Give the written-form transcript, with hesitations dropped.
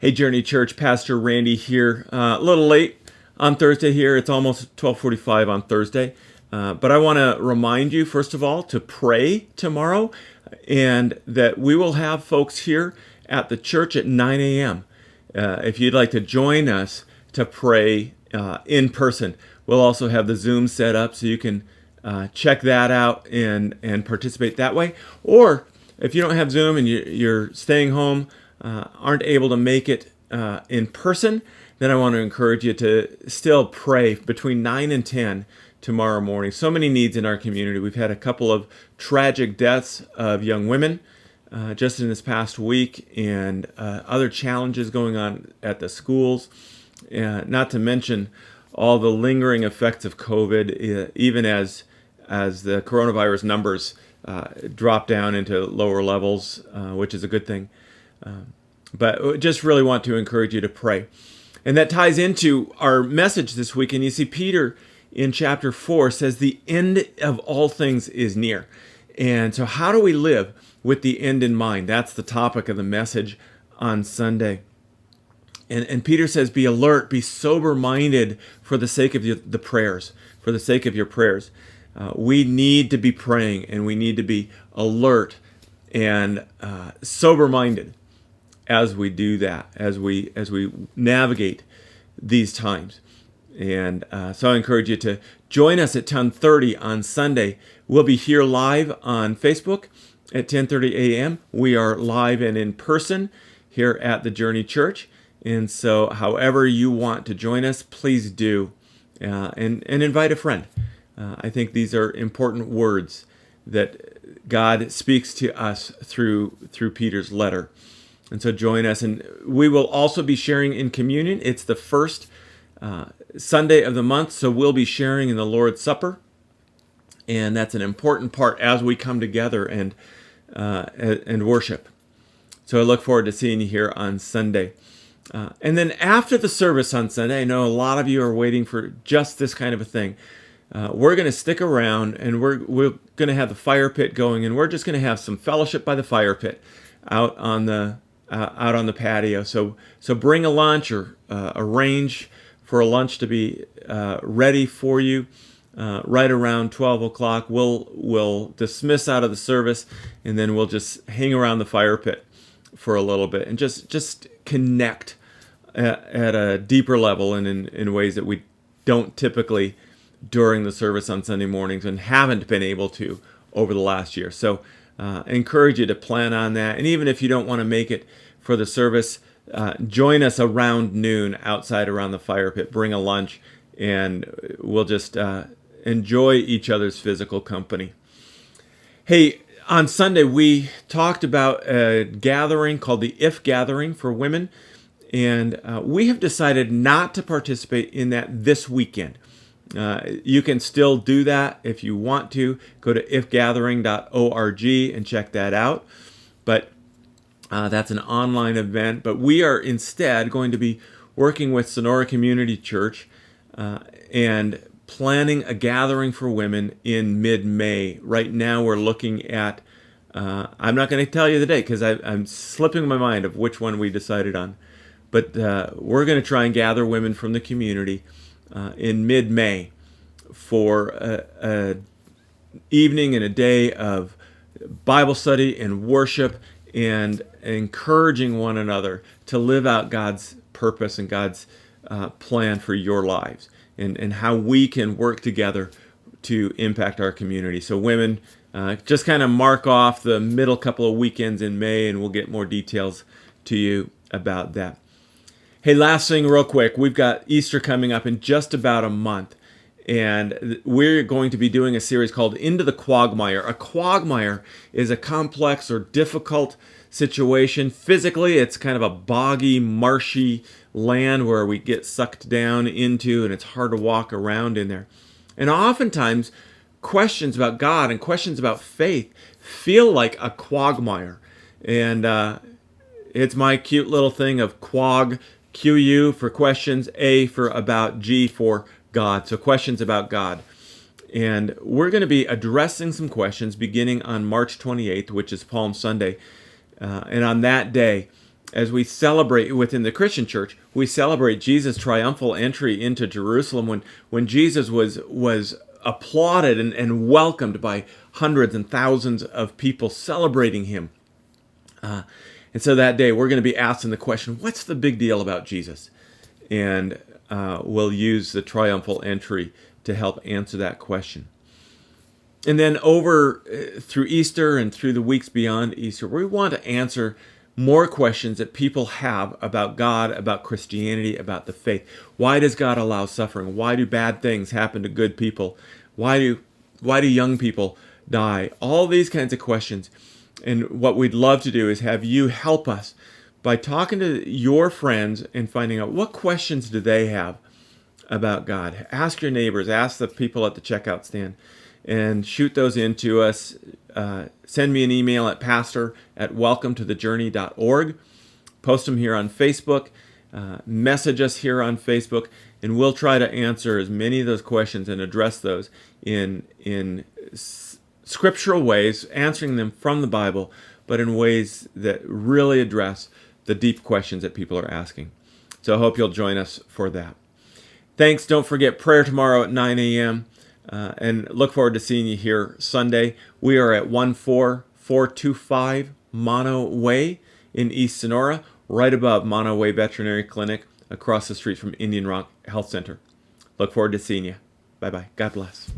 Hey, Journey Church, Pastor Randy here. A little late on Thursday here. It's almost 12:45 on Thursday. But I want to remind you, first of all, to pray tomorrow and that we will have folks here at the church at 9 a.m. If you'd like to join us to pray in person, we'll also have the Zoom set up so you can check that out and participate that way. Or if you don't have Zoom and you're staying home, aren't able to make it in person, then I want to encourage you to still pray between 9 and 10 tomorrow morning. So many needs in our community. We've had a couple of tragic deaths of young women just in this past week, and other challenges going on at the schools, not to mention all the lingering effects of COVID, even as the coronavirus numbers drop down into lower levels, which is a good thing. But just really want to encourage you to pray. And that ties into our message this week. And you see Peter in chapter 4 says the end of all things is near. And so how do we live with the end in mind? That's the topic of the message on Sunday. And Peter says, be alert, be sober-minded for the sake of the prayers, for the sake of your prayers. We need to be praying, and we need to be alert and sober-minded as we do that, as we navigate these times. And so I encourage you to join us at 10:30 on Sunday. We'll be here live on Facebook at 10:30 a.m. We are live and in person here at the Journey Church. And so however you want to join us, please do. And invite a friend. I think these are important words that God speaks to us through Peter's letter. And so join us. And we will also be sharing in communion. It's the first Sunday of the month, so we'll be sharing in the Lord's Supper. And that's an important part as we come together and worship. So I look forward to seeing you here on Sunday. And then after the service on Sunday, I know a lot of you are waiting for just this kind of a thing. We're going to stick around, and we're going to have the fire pit going, and we're just going to have some fellowship by the fire pit out on the patio. So bring a lunch or arrange for a lunch to be ready for you right around 12 o'clock. We'll dismiss out of the service, and then we'll just hang around the fire pit for a little bit and just connect at a deeper level and in ways that we don't typically during the service on Sunday mornings and haven't been able to over the last year. So I encourage you to plan on that. And even if you don't want to make it for the service, join us around noon outside around the fire pit. Bring a lunch, and we'll just enjoy each other's physical company. Hey, on Sunday, we talked about a gathering called the If Gathering for women, and we have decided not to participate in that this weekend. You can still do that if you want to. Go to ifgathering.org and check that out. But that's an online event. But we are instead going to be working with Sonora Community Church and planning a gathering for women in mid-May. Right now we're looking at, I'm not going to tell you the date because I'm slipping my mind of which one we decided on. But we're going to try and gather women from the community in mid-May for an evening and a day of Bible study and worship and encouraging one another to live out God's purpose and God's plan for your lives and how we can work together to impact our community. So women, just kind of mark off the middle couple of weekends in May, and we'll get more details to you about that. Hey, last thing real quick. We've got Easter coming up in just about a month, and we're going to be doing a series called Into the Quagmire. A quagmire is a complex or difficult situation. Physically, it's kind of a boggy, marshy land where we get sucked down into, and it's hard to walk around in there. And oftentimes, questions about God and questions about faith feel like a quagmire. And it's my cute little thing of quag, QU for questions, A for about, G for God. So questions about God. And we're going to be addressing some questions beginning on March 28th, which is Palm Sunday. And on that day, as we celebrate within the Christian church, we celebrate Jesus' triumphal entry into Jerusalem when Jesus was applauded and welcomed by hundreds and thousands of people celebrating him. And so that day, we're going to be asking the question, what's the big deal about Jesus? And we'll use the triumphal entry to help answer that question. And then over through Easter and through the weeks beyond Easter, we want to answer more questions that people have about God, about Christianity, about the faith. Why does God allow suffering? Why do bad things happen to good people? Why do young people die? All these kinds of questions. And what we'd love to do is have you help us by talking to your friends and finding out what questions do they have about God. Ask your neighbors, ask the people at the checkout stand, and shoot those in to us. Send me an email at pastor@welcometothejourney.org. Post them here on Facebook. Message us here on Facebook, and we'll try to answer as many of those questions and address those in scriptural ways, answering them from the Bible, but in ways that really address the deep questions that people are asking. So I hope you'll join us for that. Thanks. Don't forget prayer tomorrow at 9 a.m. And look forward to seeing you here Sunday. We are at 14425 Mono Way in East Sonora, right above Mono Way Veterinary Clinic, across the street from Indian Rock Health Center. Look forward to seeing you. Bye-bye. God bless.